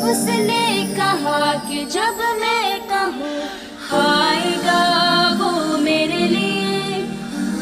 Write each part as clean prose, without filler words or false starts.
उसने कहा कि जब मैं कहूँ आएगा वो मेरे लिए,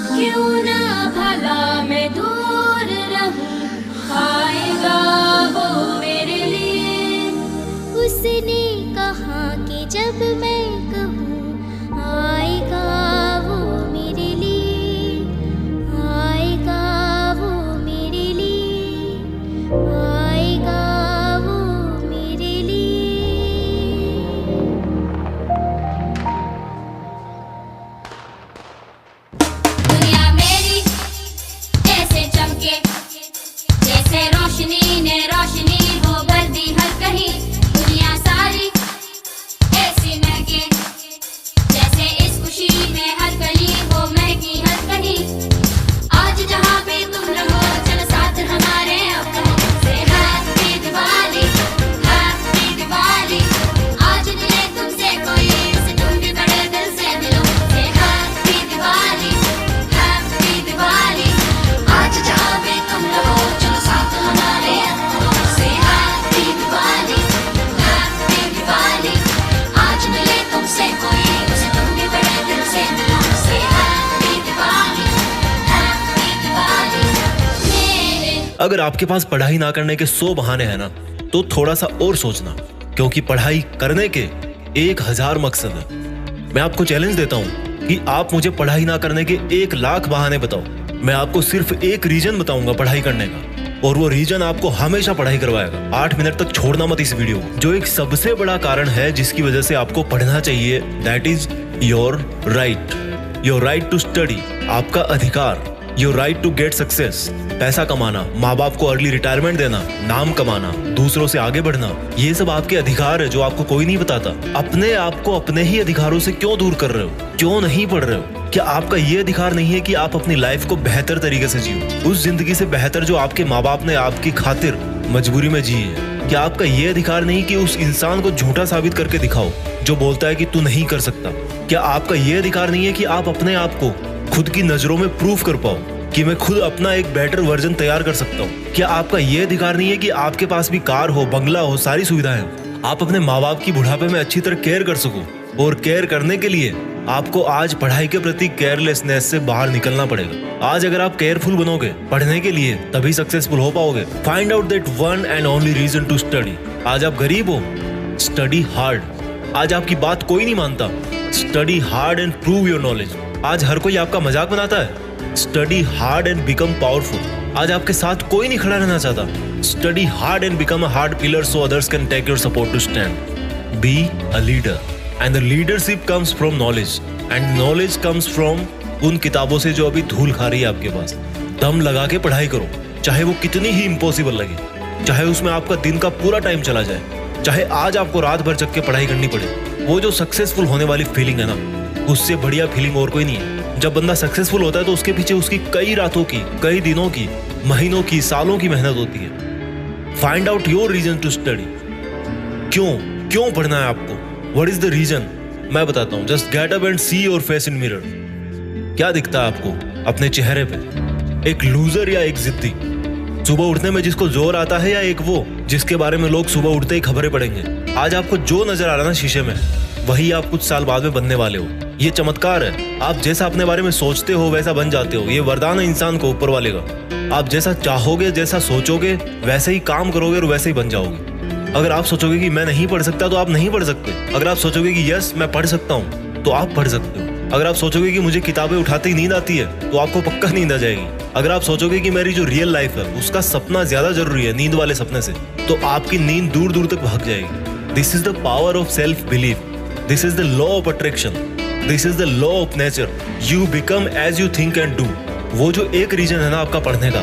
क्यों ना भला मैं दूर रहूं, आएगा वो मेरे लिए। उसने कहा कि जब मैं कहूँ आएगा वो मेरे लिए, आएगा वो मेरे लिए, आएगा वो मेरे लिए। दुनिया मेरी जैसे चमके, जैसे रोशनी ने रोशनी वो भर दी हर कहीं। दुनिया सारी ऐसी महके, जैसे इस खुशी में हर कली वो महकी हर कहीं। आज जहाँ पे तुम रहो चलो साथ हमारे अब कहो से हैप्पी दिवाली, हैप्पी दिवाली। आज मिले तुमसे कोई उसे तुम भी बड़े दिल से मिलो से हैप्पी दिवाली, हैप्पी दिवाली। आज जहाँ पे तुम रहो चलो साथ हमारे अब कहो से हैप्पी दिवाली, हैप्पी दिवाली। आज मिले तुमसे कोई उसे तुम भी बड़े दिल से मिलो से हैप्पी दिवाली, हैप्पी दिवाली। मेरे अगर आपके पास पढ़ाई ना करने के 100 बहाने हैं ना, तो थोड़ा सा और सोचना, क्योंकि पढ़ाई करने के 1000 मकसद है। मैं आपको चैलेंज देता हूँ कि आप मुझे पढ़ाई ना करने के 1 लाख बहाने बताओ। मैं आपको सिर्फ एक रीजन बताऊंगा पढ़ाई करने का, और वो रीजन आपको हमेशा पढ़ाई करवाएगा। 8 मिनट तक छोड़ना मत इस वीडियो को। जो एक सबसे बड़ा कारण है जिसकी वजह से आपको पढ़ना चाहिए, that is your right to study. आपका अधिकार, your right to get success. पैसा कमाना, माँ बाप को अर्ली रिटायरमेंट देना, नाम कमाना, दूसरों से आगे बढ़ना, ये सब आपके अधिकार है जो आपको कोई नहीं बताता। अपने आप को अपने ही अधिकारों से क्यों दूर कर रहे हो? क्यों नहीं पढ़ रहे हो? क्या आपका ये अधिकार नहीं है कि आप अपनी लाइफ को बेहतर तरीके से जियो, उस जिंदगी से बेहतर जो आपके माँ बाप ने आपकी खातिर मजबूरी में जी है? क्या आपका ये अधिकार नहीं कि उस इंसान को झूठा साबित करके दिखाओ जो बोलता है कि तू नहीं कर सकता? क्या आपका ये अधिकार नहीं है कि आप अपने आप को खुद की नजरों में प्रूफ कर पाओ कि मैं खुद अपना एक बेटर वर्जन तैयार कर सकता हूँ? क्या आपका ये अधिकार नहीं है कि आपके पास भी कार हो, बंगला हो, सारी सुविधाएं हो, आप अपने माँ बाप की बुढ़ापे में अच्छी तरह केयर कर सको? और केयर करने के लिए आपको आज पढ़ाई के प्रति केयरलेसनेस से बाहर निकलना पड़ेगा। आज अगर आप केयरफुल बनोगे पढ़ने के लिए, तभी सक्सेसफुल हो पाओगे। Find out that one and only reason to study. आज आप गरीब हो, स्टडी हार्ड। आज आपकी बात कोई नहीं मानता, study hard and prove your knowledge. आज हर कोई आपका मजाक बनाता है, study hard and become powerful. आज आपके साथ कोई नहीं खड़ा रहना चाहता, study hard and become a hard pillar so others can take your support to stand. Be a leader and the leadership comes from knowledge and knowledge comes from उन किताबों से जो अभी धूल खा रही है आपके पास। दम लगा के पढ़ाई करो, चाहे वो कितनी ही इम्पॉसिबल लगे, चाहे उसमें आपका दिन का पूरा टाइम चला जाए, चाहे आज आपको रात भर जग के पढ़ाई करनी पड़े। वो जो सक्सेसफुल होने वाली फीलिंग है ना, उससे बढ़िया फीलिंग और कोई नहीं है। जब बंदा सक्सेसफुल होता है तो उसके पीछे उसकी कई रातों की, कई दिनों की, महीनों की, सालों की मेहनत होती है। Find out your reason to study. क्यों पढ़ना है आपको? What is the reason? मैं बताता हूँ। Just get up and see your face in mirror. क्या दिखता है आपको अपने चेहरे पे? एक लूजर या एक जिद्दी? सुबह उठने में जिसको जोर आता है, या एक वो जिसके बारे में लोग सुबह उठते ही खबरें पढ़ेंगे? आज आपको जो नजर आ रहा है ना शीशे में, वही आप कुछ साल बाद में बनने वाले हो। ये चमत्कार है। आप जैसा अपने बारे में सोचते हो वैसा बन जाते हो। ये वरदान है इंसान को ऊपर वाले का। आप जैसा चाहोगे, जैसा सोचोगे, वैसे ही काम करोगे और वैसे ही बन जाओगे। अगर आप सोचोगे कि मैं नहीं पढ़ सकता, तो आप नहीं पढ़ सकते। अगर आप सोचोगे कि यस मैं पढ़ सकता हूँ, तो आप पढ़ सकते हो। अगर आप सोचोगे कि मुझे किताबें उठाते ही नींद आती है, तो आपको पक्का नींद आ जाएगी। अगर आप सोचोगे कि मेरी जो रियल लाइफ है उसका सपना ज्यादा जरूरी है नींद वाले सपने से, तो आपकी नींद दूर दूर तक भाग जाएगी। This is the power of self belief. This is the law of attraction. This is the law of nature. You become as you think and do. वो जो एक रीजन है ना आपका पढ़ने का,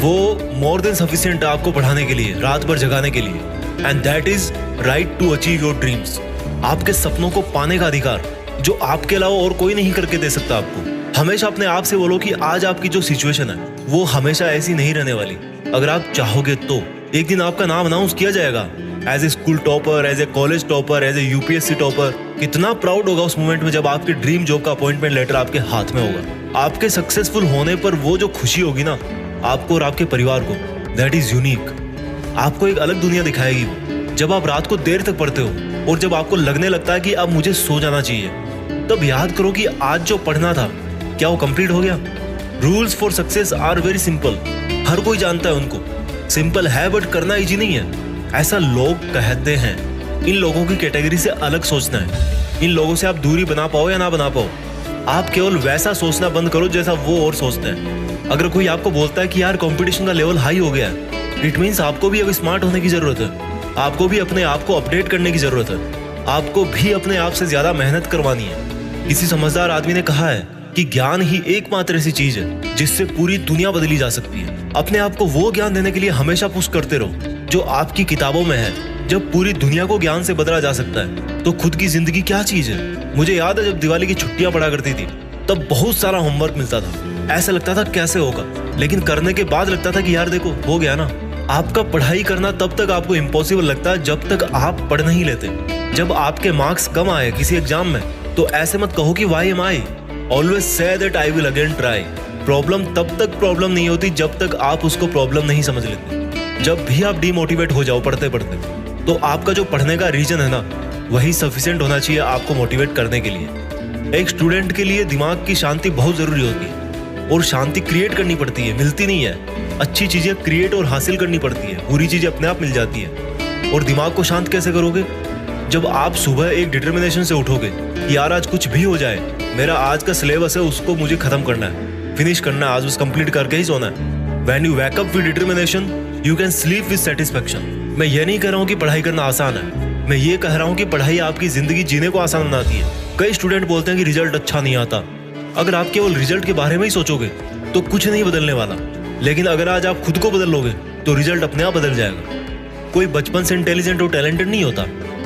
वो मोर देन सफिशिएंट है आपको पढ़ाने के लिए, रात भर जगाने के लिए। And that is right to achieve your dreams. आपके सपनों को पाने का अधिकार जो आपके अलावा और कोई नहीं करके दे सकता आपको। हमेशा अपने आप से बोलो कि आज आपकी जो सिचुएशन है वो हमेशा ऐसी नहीं रहने वाली। अगर आप चाहोगे तो एक दिन आपका नाम अनाउंस किया जाएगा as a school topper, as a college topper, as a UPSC topper. कितना प्राउड होगा उस मोमेंट में जब आपके ड्रीम जॉब का अपॉइंटमेंट लेटर आपके हाथ में होगा। आपके सक्सेसफुल होने पर वो जो खुशी होगी ना आपको और आपके परिवार को, दैट इज यूनिक। आपको एक अलग दुनिया दिखाएगी वो, जब आप रात को देर तक पढ़ते हो और जब आपको लगने लगता है कि अब मुझे सो जाना चाहिए, तब याद करो कि आज जो पढ़ना था क्या वो कंप्लीट हो गया। Rules for success are very simple, हर कोई जानता है उनको। सिंपल है बट करना इजी नहीं है, ऐसा लोग कहते हैं। इन लोगों की कैटेगरी से अलग सोचना है। इन लोगों से आप दूरी बना पाओ या ना बना पाओ, आप केवल वैसा सोचना बंद करो जैसा वो और सोचते हैं। अगर कोई आपको बोलता है कि यार कंपटीशन का लेवल हाई हो गया है, इट मीन्स आपको भी अब स्मार्ट होने की जरूरत है, आपको भी अपने आप को अपडेट करने की जरूरत है, आपको भी अपने आप से ज्यादा मेहनत करवानी है। किसी समझदार आदमी ने कहा है कि ज्ञान ही एकमात्र ऐसी चीज है जिससे पूरी दुनिया बदली जा सकती है। अपने आप को वो ज्ञान देने के लिए हमेशा पुश करते रहो जो आपकी किताबों में है। जब पूरी दुनिया को ज्ञान से बदला जा सकता है तो खुद की जिंदगी क्या चीज है। मुझे याद है जब दिवाली की छुट्टियां पड़ा करती थी तब बहुत सारा होमवर्क मिलता था। ऐसा लगता था कैसे होगा, लेकिन करने के बाद लगता था कि यार देखो हो गया ना। आपका पढ़ाई करना तब तक आपको इम्पॉसिबल लगता है जब तक आप पढ़ नहीं लेते। जब आपके मार्क्स कम आए किसी एग्जाम में तो ऐसे मत कहो कि why am I, always say that I will again try. Problem तब तक प्रॉब्लम नहीं होती जब तक आप उसको प्रॉब्लम नहीं समझ लेते। जब भी आप डिमोटिवेट हो जाओ पढ़ते पढ़ते तो आपका जो पढ़ने का रीजन है ना वही सफिशिएंट होना चाहिए आपको मोटिवेट करने के लिए। एक स्टूडेंट के लिए दिमाग की शांति बहुत जरूरी होती है और शांति क्रिएट करनी पड़ती है, मिलती नहीं है। अच्छी चीजें क्रिएट और हासिल करनी पड़ती है, बुरी चीजें अपने आप मिल जाती है। और दिमाग को शांत कैसे करोगे? जब आप सुबह एक डिटर्मिनेशन से उठोगे कि यार आज कुछ भी हो जाए, मेरा आज का सिलेबस है उसको मुझे खत्म करना है, फिनिश करना है, आज उस कंप्लीट करके ही सोना है। When you wake up with determination you can sleep with satisfaction. मैं ये नहीं कह रहा हूँ कि पढ़ाई करना आसान है, मैं ये कह रहा हूँ कि पढ़ाई आपकी जिंदगी जीने को आसान बनाती है। कई स्टूडेंट बोलते हैं कि रिजल्ट अच्छा नहीं आता। अगर आप केवल रिजल्ट के बारे में ही सोचोगे तो कुछ नहीं बदलने वाला, लेकिन अगर आज आप खुद को बदल लोगे तो रिजल्ट अपने आप बदल जाएगा। कोई बचपन से इंटेलिजेंट और टैलेंटेड नहीं होता।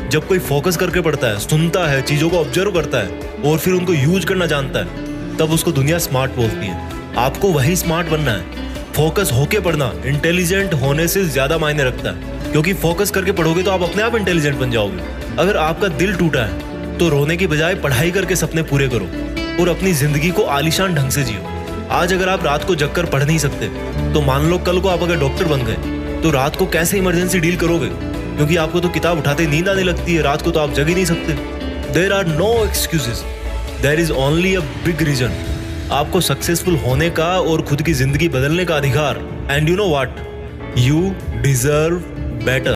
जब कोई फोकस करके पढ़ता है, सुनता है, चीजों को ऑब्जर्व करता है और फिर उनको यूज करना जानता है, तब उसको दुनिया स्मार्ट बोलती है। आपको वही स्मार्ट बनना है। फोकस होके पढ़ना इंटेलिजेंट होने से ज्यादा मायने रखता है, क्योंकि फोकस करके पढ़ोगे तो आप अपने आप इंटेलिजेंट बन जाओगे। अगर आपका दिल टूटा है तो रोने की बजाय पढ़ाई करके सपने पूरे करो और अपनी जिंदगी को आलीशान ढंग से जियो। आज अगर आप रात को जग कर पढ़ नहीं सकते तो मान लो कल को आप अगर डॉक्टर बन गए तो रात को कैसे इमरजेंसी डील करोगे? क्योंकि आपको तो किताब उठाते नींद आने लगती है, रात को तो आप जग ही नहीं सकते। There are no excuses, there is only a big reason. आपको सक्सेसफुल होने का और खुद की जिंदगी बदलने का अधिकार। And you know what, you deserve better.